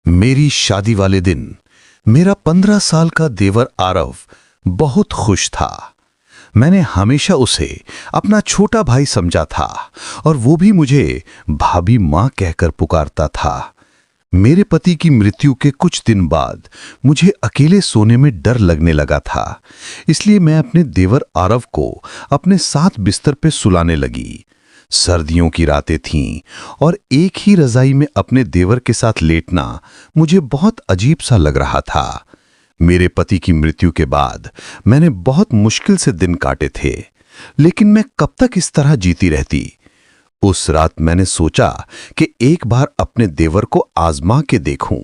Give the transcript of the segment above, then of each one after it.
मेरी शादी वाले दिन मेरा 15 साल का देवर आरव बहुत खुश था। मैंने हमेशा उसे अपना छोटा भाई समझा था और वो भी मुझे भाभी माँ कहकर पुकारता था। मेरे पति की मृत्यु के कुछ दिन बाद मुझे अकेले सोने में डर लगने लगा था, इसलिए मैं अपने देवर आरव को अपने साथ बिस्तर पे सुलाने लगी। सर्दियों की रातें थीं और एक ही रजाई में अपने देवर के साथ लेटना मुझे बहुत अजीब सा लग रहा था। मेरे पति की मृत्यु के बाद मैंने बहुत मुश्किल से दिन काटे थे, लेकिन मैं कब तक इस तरह जीती रहती। उस रात मैंने सोचा कि एक बार अपने देवर को आजमा के देखूं।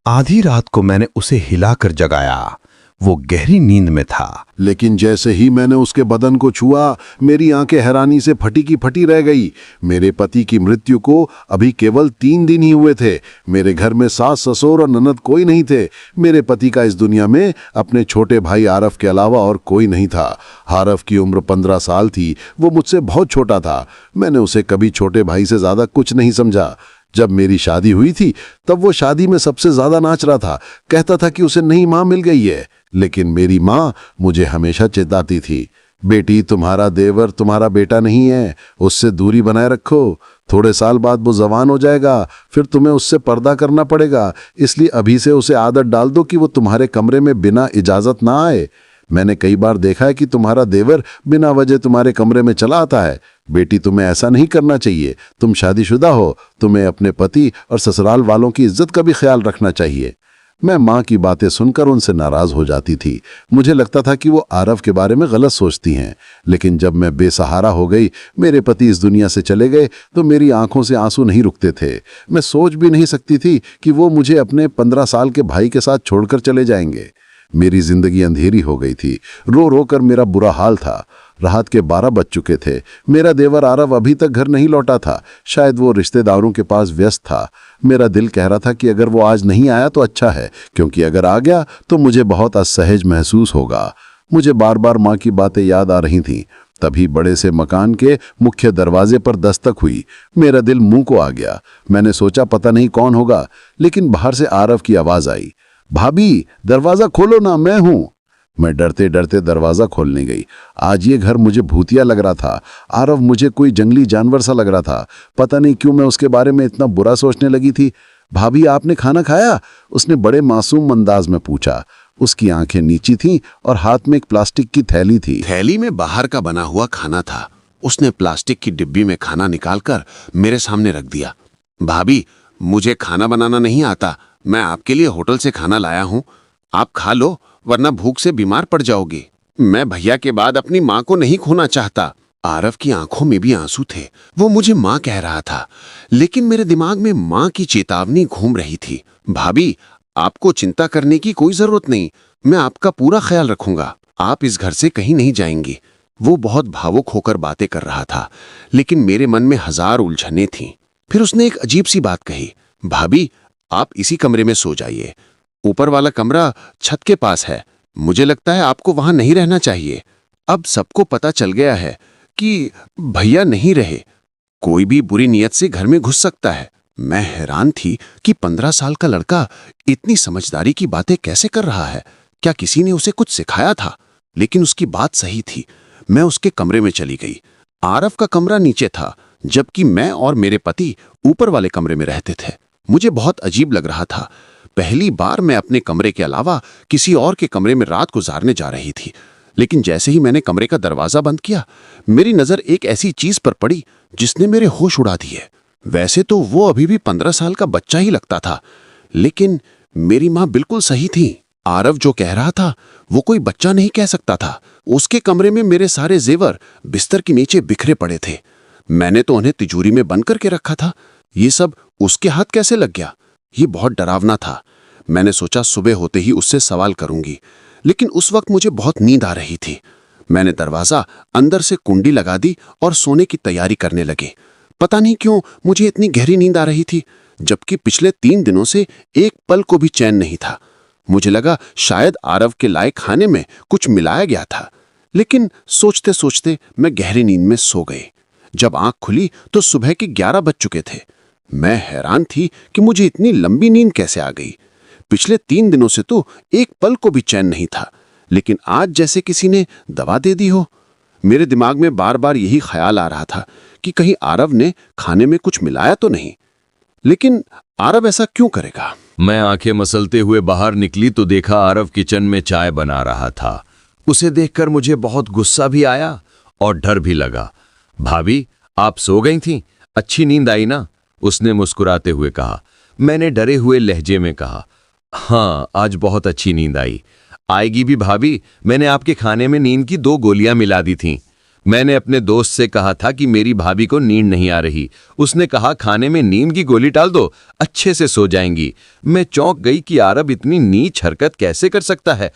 आधी रात को मैंने उसे हिलाकर जगाया। वो गहरी नींद में था, लेकिन जैसे ही मैंने उसके बदन को छुआ, मेरी आंखें हैरानी से फटी की फटी रह गई। मेरे पति की मृत्यु को अभी केवल 3 दिन ही हुए थे। मेरे घर में सास ससुर और ननद कोई नहीं थे। मेरे पति का इस दुनिया में अपने छोटे भाई आरव के अलावा और कोई नहीं था। आरव की उम्र 15 साल थी। वो मुझसे बहुत छोटा था। मैंने उसे कभी छोटे भाई से ज्यादा कुछ नहीं समझा। जब मेरी शादी हुई थी तब वो शादी में सबसे ज्यादा नाच रहा था। कहता था कि उसे नई माँ मिल गई है। लेकिन मेरी माँ मुझे हमेशा चेताती थी, बेटी तुम्हारा देवर तुम्हारा बेटा नहीं है, उससे दूरी बनाए रखो। थोड़े साल बाद वो जवान हो जाएगा, फिर तुम्हें उससे पर्दा करना पड़ेगा, इसलिए अभी से उसे आदत डाल दो कि वो तुम्हारे कमरे में बिना इजाजत ना आए। मैंने कई बार देखा है कि तुम्हारा देवर बिना वजह तुम्हारे कमरे में चला आता है। बेटी तुम्हें ऐसा नहीं करना चाहिए। तुम शादीशुदा हो, तुम्हें अपने पति और ससुराल वालों की इज्जत का भी ख्याल रखना चाहिए। मैं माँ की बातें सुनकर उनसे नाराज हो जाती थी। मुझे लगता था कि वो आरव के बारे में गलत सोचती हैं। लेकिन जब मैं बेसहारा हो गई, मेरे पति इस दुनिया से चले गए, तो मेरी आंखों से आंसू नहीं रुकते थे। मैं सोच भी नहीं सकती थी कि वो मुझे अपने 15 साल के भाई के साथ छोड़कर चले जाएंगे। मेरी जिंदगी अंधेरी हो गई थी। रो रो कर मेरा बुरा हाल था। रात के 12 बज चुके थे। मेरा देवर आरव अभी तक घर नहीं लौटा था। शायद वो रिश्तेदारों के पास व्यस्त था। मेरा दिल कह रहा था कि अगर वो आज नहीं आया तो अच्छा है, क्योंकि अगर आ गया तो मुझे बहुत असहज महसूस होगा। मुझे बार बार माँ की बातें याद आ रही थीं। तभी बड़े से मकान के मुख्य दरवाजे पर दस्तक हुई। मेरा दिल मुंह को आ गया। मैंने सोचा पता नहीं कौन होगा, लेकिन बाहर से आरव की आवाज आई, भाभी दरवाजा खोलो ना, मैं हूं। मैं डरते डरते दरवाजा खोलने गई। आज ये घर मुझे भूतिया लग रहा था। आरव मुझे कोई जंगली जानवर सा लग रहा था। पता नहीं क्यों मैं उसके बारे में इतना बुरा सोचने लगी थी। भाभी आपने खाना खाया? उसने बड़े मासूम अंदाज में पूछा। उसकी आंखें नीची थीं और हाथ में एक प्लास्टिक की थैली थी। थैली में बाहर का बना हुआ खाना था। उसने प्लास्टिक की डिब्बी में खाना निकालकर मेरे सामने रख दिया। भाभी, मुझे खाना बनाना नहीं आता। मैं आपके लिए होटल से खाना लाया हूं, आप खा लो, वरना भूख से बीमार पड़ जाओगे। मैं भैया के बाद अपनी माँ को नहीं खोना चाहता। आरव की आंखों में भी आंसू थे। वो मुझे माँ कह रहा था, लेकिन मेरे दिमाग में माँ की चेतावनी घूम रही थी। भाभी, आपको चिंता करने की कोई जरूरत नहीं, मैं आपका पूरा ख्याल रखूंगा। आप इस घर से कहीं नहीं जाएंगे। वो बहुत भावुक होकर बातें कर रहा था, लेकिन मेरे मन में हजार उलझनें थीं। फिर उसने एक अजीब सी बात कही, भाभी आप इसी कमरे में सो जाइए। ऊपर वाला कमरा छत के पास है। मुझे लगता है आपको वहां नहीं रहना चाहिए। अब सबको पता चल गया है कि भैया नहीं रहे। कोई भी बुरी नीयत से घर में घुस सकता है। मैं हैरान थी कि 15 साल का लड़का इतनी समझदारी की बातें कैसे कर रहा है। क्या किसी ने उसे कुछ सिखाया था? लेकिन उसकी बात सही थी। मैं उसके कमरे में चली गई। आरव का कमरा नीचे था, जबकि मैं और मेरे पति ऊपर वाले कमरे में रहते थे। मुझे बहुत अजीब लग रहा था। पहली बार मैं अपने कमरे के अलावा किसी और के कमरे में रात गुजारने जा रही थी। लेकिन जैसे ही मैंने कमरे का दरवाजा बंद किया, मेरी नजर एक ऐसी चीज पर पड़ी जिसने मेरे होश उड़ा दिए। वैसे तो वो अभी भी 15 साल का बच्चा ही लगता था, लेकिन मेरी माँ बिल्कुल सही थी। आरव जो कह रहा था वो कोई बच्चा नहीं कह सकता था। उसके कमरे में मेरे सारे जेवर बिस्तर के नीचे बिखरे पड़े थे। मैंने तो उन्हें तिजोरी में बंद करके रखा था। ये सब उसके हाथ कैसे लग गया? ये बहुत डरावना था। मैंने सोचा सुबह होते ही उससे सवाल करूंगी, लेकिन उस वक्त मुझे बहुत नींद आ रही थी। मैंने दरवाजा अंदर से कुंडी लगा दी और सोने की तैयारी करने लगे। पता नहीं क्यों मुझे इतनी गहरी नींद आ रही थी, जबकि पिछले 3 दिनों से एक पल को भी चैन नहीं था। मुझे लगा शायद आरव के लाए खाने में कुछ मिलाया गया था, लेकिन सोचते सोचते मैं गहरी नींद में सो गई। जब आंख खुली तो सुबह के 11 बज चुके थे। मैं हैरान थी कि मुझे इतनी लंबी नींद कैसे आ गई। पिछले 3 दिनों से तो एक पल को भी चैन नहीं था, लेकिन आज जैसे किसी ने दवा दे दी हो। मेरे दिमाग में बार बार यही ख्याल आ रहा था कि कहीं आरव ने खाने में कुछ मिलाया तो नहीं। लेकिन आरव ऐसा क्यों करेगा? मैं आंखें मसलते हुए बाहर निकली तो देखा आरव किचन में चाय बना रहा था। उसे देखकर मुझे बहुत गुस्सा भी आया और डर भी लगा। भाभी, आप सो गई थीं? अच्छी नींद आई ना? उसने मुस्कुराते हुए कहा। मैंने डरे हुए लहजे में कहा, हाँ, आज बहुत अच्छी नींद आई। आएगी भी भाभी, मैंने आपके खाने में नींद की 2 गोलियां मिला दी थीं। मैंने अपने दोस्त से कहा था कि मेरी भाभी को नींद नहीं आ रही। उसने कहा खाने में नींद की गोली डाल दो, अच्छे से सो जाएंगी। मैं चौंक गई कि आरव इतनी नीच हरकत कैसे कर सकता है।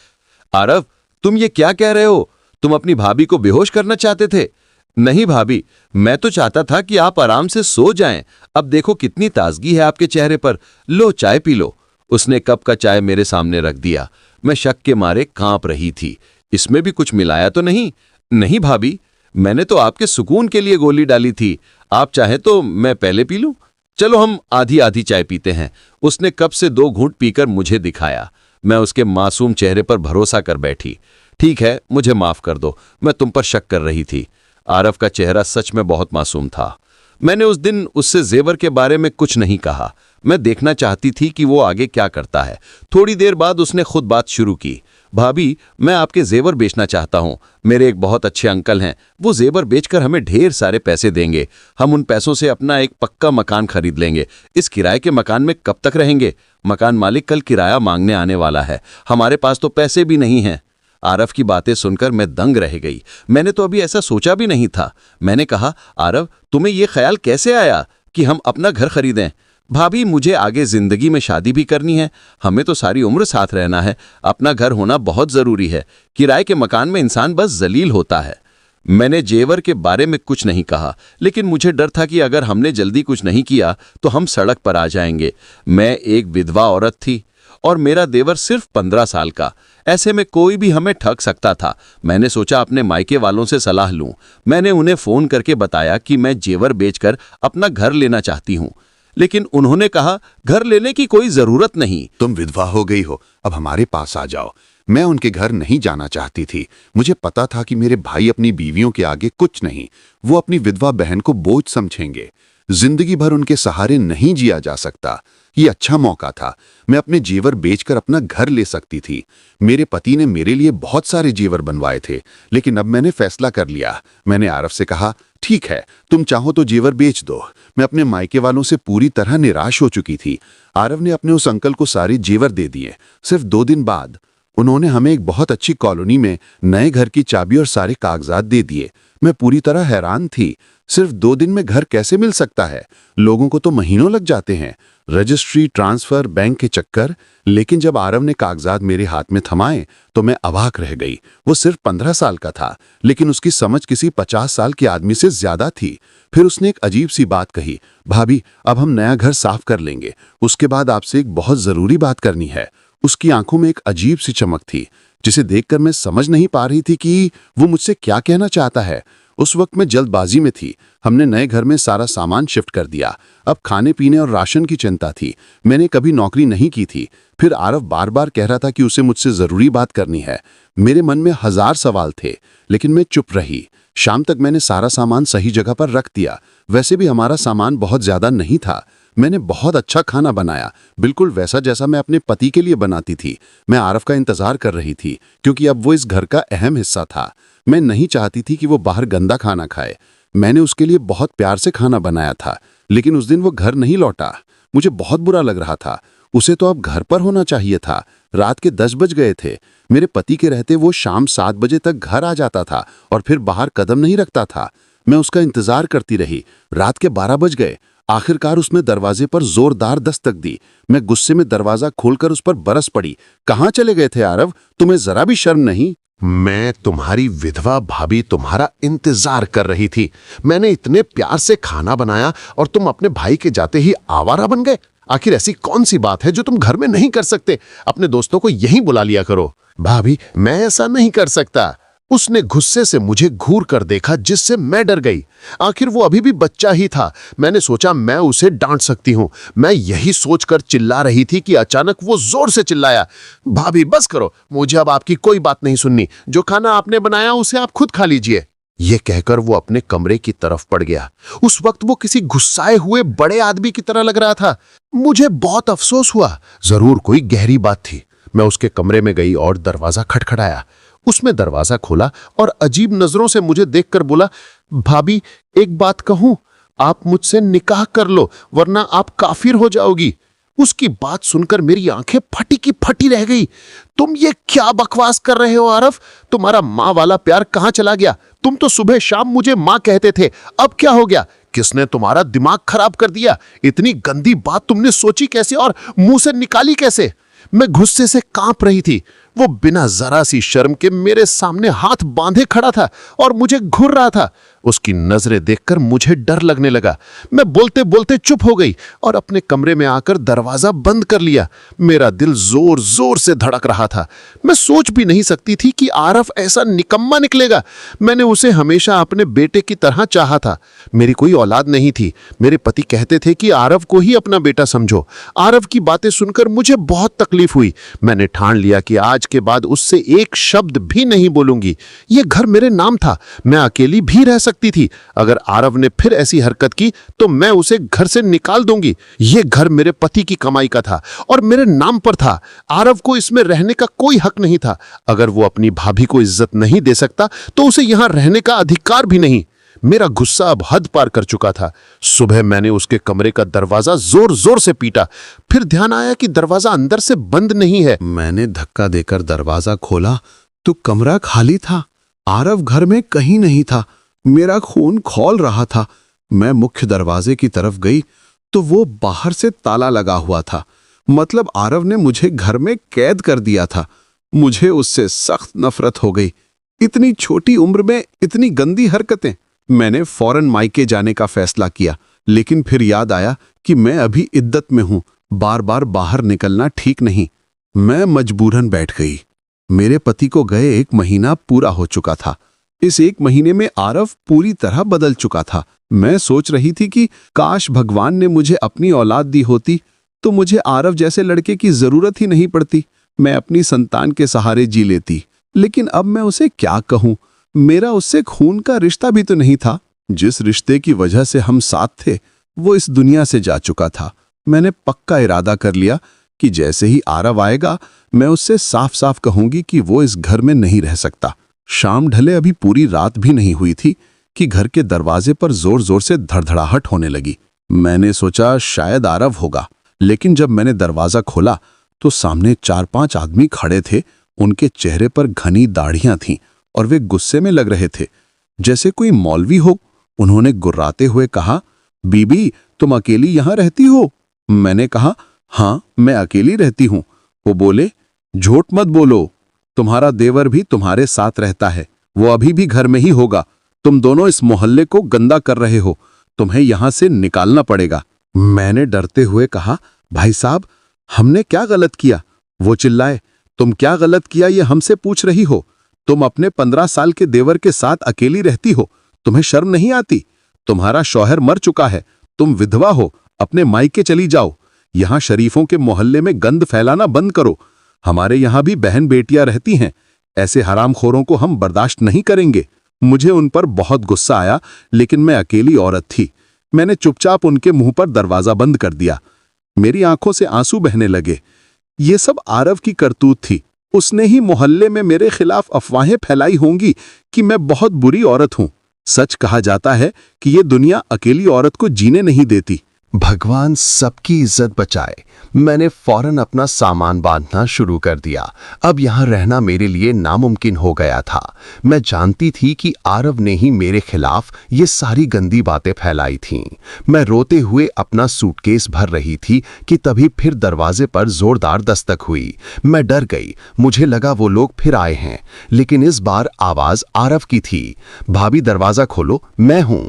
आरव, तुम ये क्या कह रहे हो? तुम अपनी भाभी को बेहोश करना चाहते थे? नहीं भाभी, मैं तो चाहता था कि आप आराम से सो जाएं। अब देखो कितनी ताजगी है आपके चेहरे पर। लो, चाय पी लो। उसने कप का चाय मेरे सामने रख दिया। मैं शक के मारे कांप रही थी। इसमें भी कुछ मिलाया तो नहीं? नहीं भाभी, मैंने तो आपके सुकून के लिए गोली डाली थी। आप चाहे तो मैं पहले पी लूं? चलो हम आधी आधी चाय पीते हैं। उसने कप से 2 घूंट पीकर मुझे दिखाया। मैं उसके मासूम चेहरे पर भरोसा कर बैठी। ठीक है, मुझे माफ कर दो, मैं तुम पर शक कर रही थी। आरव का चेहरा सच में बहुत मासूम था। मैंने उस दिन उससे जेवर के बारे में कुछ नहीं कहा। मैं देखना चाहती थी कि वो आगे क्या करता है। थोड़ी देर बाद उसने खुद बात शुरू की। भाभी, मैं आपके जेवर बेचना चाहता हूँ। मेरे एक बहुत अच्छे अंकल हैं, वो जेवर बेचकर हमें ढेर सारे पैसे देंगे। हम उन पैसों से अपना एक पक्का मकान खरीद लेंगे। इस किराए के मकान में कब तक रहेंगे? मकान मालिक कल किराया मांगने आने वाला है। हमारे पास तो पैसे भी नहीं हैं। आरव की बातें सुनकर मैं दंग रह गई। मैंने तो अभी ऐसा सोचा भी नहीं था। मैंने कहा, आरव, तुम्हें यह ख्याल कैसे आया कि हम अपना घर खरीदें? भाभी, मुझे आगे जिंदगी में शादी भी करनी है। हमें तो सारी उम्र साथ रहना है। अपना घर होना बहुत जरूरी है। किराए के मकान में इंसान बस जलील होता है। मैंने जेवर के बारे में कुछ नहीं कहा, लेकिन मुझे डर था कि अगर हमने जल्दी कुछ नहीं किया तो हम सड़क पर आ जाएंगे। मैं एक विधवा औरत थी और मेरा देवर सिर्फ 15 साल का। ऐसे में कोई भी हमें ठग सकता था। मैंने सोचा अपने मायके वालों से सलाह लूं। मैंने उन्हें फोन करके बताया कि मैं जेवर बेचकर अपना घर लेना चाहती हूं, लेकिन उन्होंने कहा घर लेने की कोई जरूरत नहीं। तुम विधवा हो गई हो, अब हमारे पास आ जाओ। मैं उनके घर नहीं जाना चाहती थी। मुझे पता था कि मेरे भाई अपनी बीवियों के आगे कुछ नहीं। वो अपनी विधवा बहन को बोझ समझेंगे। जिंदगी भर उनके सहारे नहीं जिया जा सकता। ये अच्छा मौका था। मैं अपने जेवर बेचकर अपना घर ले सकती थी। मेरे पति ने मेरे लिए बहुत सारे जेवर बनवाए थे, लेकिन अब मैंने फैसला कर लिया। मैंने आरव से कहा, ठीक है, तुम चाहो तो जेवर बेच दो। मैं अपने मायके वालों से पूरी तरह निराश हो चुकी थी। आरव ने अपने उस अंकल को सारे जेवर दे दिए। सिर्फ 2 दिन बाद उन्होंने हमें एक बहुत अच्छी कॉलोनी में नए घर की चाबी और सारे कागजात दे दिए। मैं पूरी तरह हैरान थी। सिर्फ 2 दिन में घर कैसे मिल सकता है? लोगों को तो महीनों लग जाते हैं, रजिस्ट्री, ट्रांसफर, बैंक के चक्कर। लेकिन जब आरव ने कागजात मेरे हाथ में थमाए तो मैं अवाक रह गई। वो सिर्फ 15 साल का था, लेकिन उसकी समझ किसी 50 साल के आदमी से ज्यादा थी। फिर उसने एक अजीब सी बात कही, भाभी, अब हम नया घर साफ कर लेंगे। उसके बाद आपसे एक बहुत जरूरी बात करनी है। उसकी आंखों में एक अजीब सी चमक थी, जिसे देखकर मैं समझ नहीं पा रही थी कि वो मुझसे क्या कहना चाहता है। उस वक्त मैं जल्दबाजी में थी। हमने नए घर में सारा सामान शिफ्ट कर दिया। अब खाने पीने और राशन की चिंता थी। मैंने कभी नौकरी नहीं की थी। फिर आरव बार बार कह रहा था कि उसे मुझसे जरूरी बात करनी है। मेरे मन में 1000 सवाल थे, लेकिन मैं चुप रही। शाम तक मैंने सारा सामान सही जगह पर रख दिया। वैसे भी हमारा सामान बहुत ज्यादा नहीं था। मैंने बहुत अच्छा खाना बनाया, बिल्कुल वैसा जैसा मैं अपने पति के लिए बनाती थी। मैं आरव का इंतजार कर रही थी, क्योंकि अब वो इस घर का अहम हिस्सा था। मैं नहीं चाहती थी कि वो बाहर गंदा खाना खाए। मैंने उसके लिए बहुत प्यार से खाना बनाया था, लेकिन उस दिन वो घर नहीं लौटा। मुझे बहुत बुरा लग रहा था। उसे तो अब घर पर होना चाहिए था। रात के 10 बज गए थे। मेरे पति के रहते वो शाम 7 बजे तक घर आ जाता था और फिर बाहर कदम नहीं रखता था। मैं उसका इंतजार करती रही। रात के 12 बज गए। आखिरकार उसने दरवाजे पर जोरदार दस्तक दी। मैं गुस्से में दरवाजा खोलकर उस पर बरस पड़ी। कहाँ चले गए थे आरव? तुम्हें जरा भी शर्म नहीं? मैं तुम्हारी विधवा भाभी तुम्हारा इंतजार कर रही थी। मैंने इतने प्यार से खाना बनाया और तुम अपने भाई के जाते ही आवारा बन गए। आखिर ऐसी कौन सी बात है जो तुम घर में नहीं कर सकते? अपने दोस्तों को यहीं बुला लिया करो। भाभी, मैं ऐसा नहीं कर सकता। उसने गुस्से से मुझे घूर कर देखा, जिससे मैं डर गई। आखिर वो अभी भी बच्चा ही था। मैंने सोचा मैं उसे डांट सकती हूँ। मैं यही सोचकर चिल्ला रही थी कि अचानक वो जोर से चिल्लाया, भाभी बस करो, मुझे अब आपकी कोई बात नहीं सुननी। जो खाना आपने बनाया उसे आप खुद खा लीजिए। ये कहकर वो अपने कमरे की तरफ पड़ गया। उस वक्त वो किसी गुस्साए हुए बड़े आदमी की तरह लग रहा था। मुझे बहुत अफसोस हुआ, जरूर कोई गहरी बात थी। मैं उसके कमरे में गई और दरवाजा खटखटाया। उसमें दरवाजा खोला और अजीब नजरों से मुझे देखकर बोला, भाभी एक बात कहूं, आप मुझसे निकाह कर लो वरना आप काफिर हो जाओगी। उसकी बात सुनकर मेरी आंखें फटी की फटी रह गई। तुम ये क्या बकवास कर रहे हो आरफ? तुम्हारा माँ वाला प्यार कहाँ चला गया? तुम तो सुबह शाम मुझे माँ कहते थे, अब क्या हो गया? किसने तुम्हारा दिमाग खराब कर दिया? इतनी गंदी बात तुमने सोची कैसे और मुंह से निकाली कैसे? मैं गुस्से से कांप रही थी। वो बिना जरा सी शर्म के मेरे सामने हाथ बांधे खड़ा था और मुझे घूर रहा था। उसकी नजरें देखकर मुझे डर लगने लगा। मैं बोलते बोलते चुप हो गई और अपने कमरे में आकर दरवाजा बंद कर लिया। मेरा दिल जोर जोर से धड़क रहा था। मैं सोच भी नहीं सकती थी कि आरफ ऐसा निकम्मा निकलेगा। मैंने उसे हमेशा अपने बेटे की तरह चाहा था। मेरी कोई औलाद नहीं थी। मेरे पति कहते थे कि आरफ को ही अपना बेटा समझो। आरफ की बातें सुनकर मुझे बहुत तकलीफ हुई। मैंने ठान लिया कि आज के बाद उससे एक शब्द भी नहीं बोलूंगी। यह घर मेरे नाम था, मैं अकेली भी रह सकती थी। अगर आरव ने फिर ऐसी हरकत की तो मैं उसे घर से निकाल दूंगी। यह घर मेरे पति की कमाई का था और मेरे नाम पर था। आरव को इसमें रहने का कोई हक नहीं था। अगर वो अपनी भाभी को इज्जत नहीं दे सकता तो उसे यहां रहने का अधिकार भी नहीं। मेरा गुस्सा अब हद पार कर चुका था। सुबह मैंने उसके कमरे का दरवाजा जोर जोर से पीटा। फिर ध्यान आया कि दरवाजा अंदर से बंद नहीं है। मैंने धक्का देकर दरवाजा खोला तो कमरा खाली था। आरव घर में कहीं नहीं था। मेरा खून खौल रहा था। मैं मुख्य दरवाजे की तरफ गई तो वो बाहर से ताला लगा हुआ था। मतलब आरव ने मुझे घर में कैद कर दिया था। मुझे उससे सख्त नफरत हो गई। इतनी छोटी उम्र में इतनी गंदी हरकतें। मैंने फौरन मायके जाने का फैसला किया, लेकिन फिर याद आया कि मैं अभी इद्दत में हूं। बार बार बाहर निकलना ठीक नहीं। मैं मजबूरन बैठ गई। मेरे पति को गए 1 महीना पूरा हो चुका था। इस 1 महीने में आरव पूरी तरह बदल चुका था। मैं सोच रही थी कि काश भगवान ने मुझे अपनी औलाद दी होती तो मुझे आरव जैसे लड़के की जरूरत ही नहीं पड़ती। मैं अपनी संतान के सहारे जी लेती। लेकिन अब मैं उसे क्या कहूं? मेरा उससे खून का रिश्ता भी तो नहीं था। जिस रिश्ते की वजह से हम साथ थे वो इस दुनिया से जा चुका था। मैंने पक्का इरादा कर लिया कि जैसे ही आरव आएगा मैं उससे साफ साफ कहूंगी कि वो इस घर में नहीं रह सकता। शाम ढले अभी पूरी रात भी नहीं हुई थी कि घर के दरवाजे पर जोर जोर से धड़धड़ाहट होने लगी। मैंने सोचा शायद आरव होगा, लेकिन जब मैंने दरवाजा खोला तो सामने 4-5 आदमी खड़े थे। उनके चेहरे पर घनी दाढ़ियां थीं और वे गुस्से में लग रहे थे, जैसे कोई मौलवी हो। उन्होंने गुर्राते हुए कहा, बीबी तुम अकेली यहां रहती हो? मैंने कहा, हाँ मैं अकेली रहती हूं। वो बोले, झूठ मत बोलो, तुम्हारा देवर भी तुम्हारे साथ रहता है। वो अभी भी घर में ही होगा। तुम दोनों इस मोहल्ले को गंदा कर रहे हो। तुम्हें यहां से निकालना पड़ेगा। मैंने डरते हुए कहा, भाई साहब हमने क्या गलत किया? वो चिल्लाए, तुम क्या गलत किया ये हमसे पूछ रही हो? तुम अपने 15 साल के देवर के साथ अकेली रहती हो। तुम्हें शर्म नहीं आती? तुम्हारा शौहर मर चुका है, तुम विधवा हो। अपने मायके चली जाओ। यहां शरीफों के मोहल्ले में गंद फैलाना बंद करो। हमारे यहां भी बहन बेटियां रहती हैं। ऐसे हरामखोरों को हम बर्दाश्त नहीं करेंगे। मुझे उन पर बहुत गुस्सा आया, लेकिन मैं अकेली औरत थी। मैंने चुपचाप उनके मुंह पर दरवाजा बंद कर दिया। मेरी आंखों से आंसू बहने लगे। ये सब आरव की करतूत थी। उसने ही मोहल्ले में मेरे खिलाफ अफवाहें फैलाई होंगी कि मैं बहुत बुरी औरत हूं। सच कहा जाता है कि ये दुनिया अकेली औरत को जीने नहीं देती। भगवान सबकी इज्जत बचाए। मैंने फौरन अपना सामान बांधना शुरू कर दिया। अब यहाँ रहना मेरे लिए नामुमकिन हो गया था। मैं जानती थी कि आरव ने ही मेरे खिलाफ ये सारी गंदी बातें फैलाई थीं। मैं रोते हुए अपना सूटकेस भर रही थी कि तभी फिर दरवाजे पर जोरदार दस्तक हुई। मैं डर गई। मुझे लगा वो लोग फिर आए हैं, लेकिन इस बार आवाज आरव की थी। भाभी दरवाजा खोलो, मैं हूं।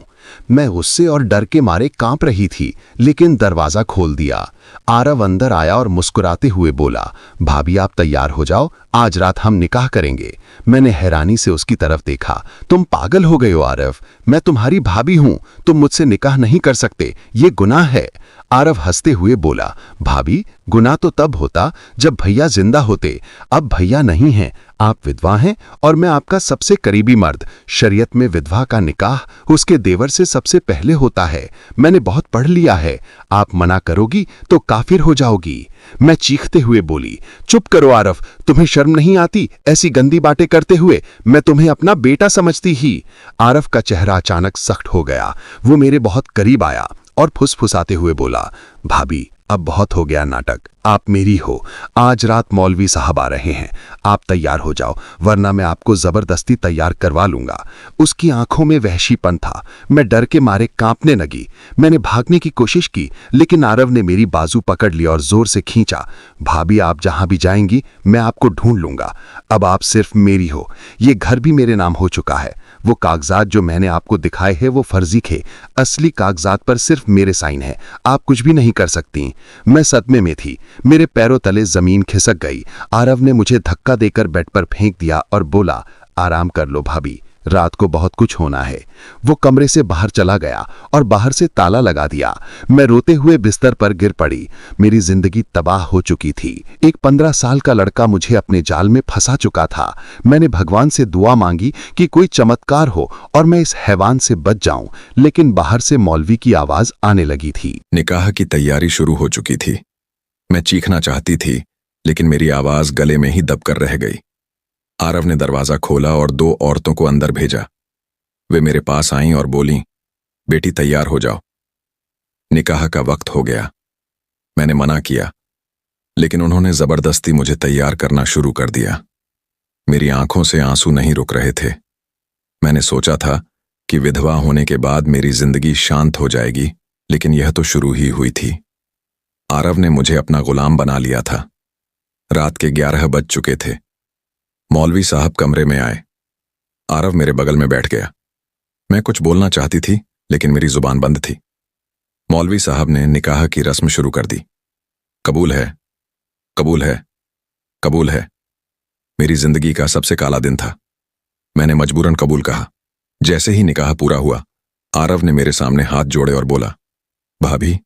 मैं गुस्से और डर के मारे कांप रही थी, लेकिन दरवाजा खोल दिया। आरव अंदर आया और मुस्कुराते हुए बोला, भाभी आप तैयार हो जाओ, आज रात हम निकाह करेंगे। मैंने हैरानी से उसकी तरफ देखा। तुम पागल हो गए हो आरव, मैं तुम्हारी भाभी हूं, तुम मुझसे निकाह नहीं कर सकते, ये गुनाह है। आरव हंसते हुए बोला, भाभी गुनाह तो तब होता जब भैया जिंदा होते, अब भैया नहीं हैं, आप विधवा हैं और मैं आपका सबसे करीबी मर्द। शरीयत में विधवा का निकाह उसके देवर से सबसे पहले होता है, मैंने बहुत पढ़ लिया है, आप मना करोगी तो काफिर हो जाओगी। मैं चीखते हुए बोली, चुप करो आरव, तुम्हें शर्म नहीं आती ऐसी गंदी बातें करते हुए, मैं तुम्हें अपना बेटा समझती ही। आरव का चेहरा अचानक सख्त हो गया, वो मेरे बहुत करीब आया और फुसफुसाते हुए बोला, भाभी अब बहुत हो गया नाटक, आप मेरी हो, आज रात मौलवी साहब आ रहे हैं, आप तैयार हो जाओ वरना मैं आपको जबरदस्ती तैयार करवा लूंगा। उसकी आंखों में वहशीपन था, मैं डर के मारे कांपने लगी। मैंने भागने की कोशिश की, लेकिन आरव ने मेरी बाजू पकड़ ली और जोर से खींचा। भाभी आप जहां भी जाएंगी मैं आपको ढूंढ लूंगा, अब आप सिर्फ मेरी हो। ये घर भी मेरे नाम हो चुका है, वो कागजात जो मैंने आपको दिखाए हैं वो फर्जी थे, असली कागजात पर सिर्फ मेरे साइन है, आप कुछ भी नहीं कर सकती। मैं सदमे में थी, मेरे पैरों तले जमीन खिसक गई। आरव ने मुझे धक्का देकर बेड पर फेंक दिया और बोला, आराम कर लो भाभी, रात को बहुत कुछ होना है। वो कमरे से बाहर चला गया और बाहर से ताला लगा दिया। मैं रोते हुए बिस्तर पर गिर पड़ी। मेरी जिंदगी तबाह हो चुकी थी। एक 15 साल का लड़का मुझे अपने जाल में फंसा चुका था। मैंने भगवान से दुआ मांगी कि कोई चमत्कार हो और मैं इस हैवान से बच जाऊं, लेकिन बाहर से मौलवी की आवाज आने लगी थी। निकाह की तैयारी शुरू हो चुकी थी। मैं चीखना चाहती थी, लेकिन मेरी आवाज गले में ही दबकर रह गई। आरव ने दरवाजा खोला और 2 औरतों को अंदर भेजा। वे मेरे पास आईं और बोलीं, बेटी तैयार हो जाओ, निकाह का वक्त हो गया। मैंने मना किया, लेकिन उन्होंने जबरदस्ती मुझे तैयार करना शुरू कर दिया। मेरी आंखों से आंसू नहीं रुक रहे थे। मैंने सोचा था कि विधवा होने के बाद मेरी जिंदगी शांत हो जाएगी, लेकिन यह तो शुरू ही हुई थी। आरव ने मुझे अपना गुलाम बना लिया था। रात के 11 बज चुके थे। मौलवी साहब कमरे में आए। आरव मेरे बगल में बैठ गया। मैं कुछ बोलना चाहती थी, लेकिन मेरी जुबान बंद थी। मौलवी साहब ने निकाह की रस्म शुरू कर दी। कबूल है, कबूल है, कबूल है। मेरी जिंदगी का सबसे काला दिन था। मैंने मजबूरन कबूल कहा। जैसे ही निकाह पूरा हुआ, आरव ने मेरे सामने हाथ जोड़े और बोला, भाभी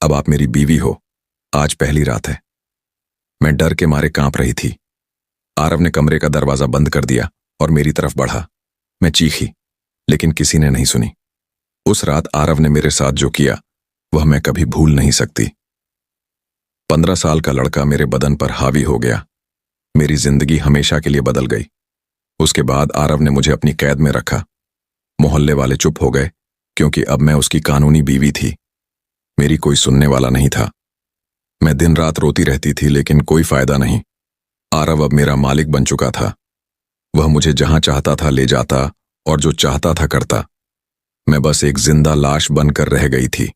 अब आप मेरी बीवी हो, आज पहली रात है। मैं डर के मारे कांप रही थी। आरव ने कमरे का दरवाजा बंद कर दिया और मेरी तरफ बढ़ा। मैं चीखी, लेकिन किसी ने नहीं सुनी। उस रात आरव ने मेरे साथ जो किया वह मैं कभी भूल नहीं सकती। 15 साल का लड़का मेरे बदन पर हावी हो गया। मेरी जिंदगी हमेशा के लिए बदल गई। उसके बाद आरव ने मुझे अपनी कैद में रखा। मोहल्ले वाले चुप हो गए, क्योंकि अब मैं उसकी कानूनी बीवी थी। मेरी कोई सुनने वाला नहीं था। मैं दिन रात रोती रहती थी, लेकिन कोई फायदा नहीं। आरव अब मेरा मालिक बन चुका था। वह मुझे जहां चाहता था ले जाता और जो चाहता था करता। मैं बस एक जिंदा लाश बनकर रह गई थी।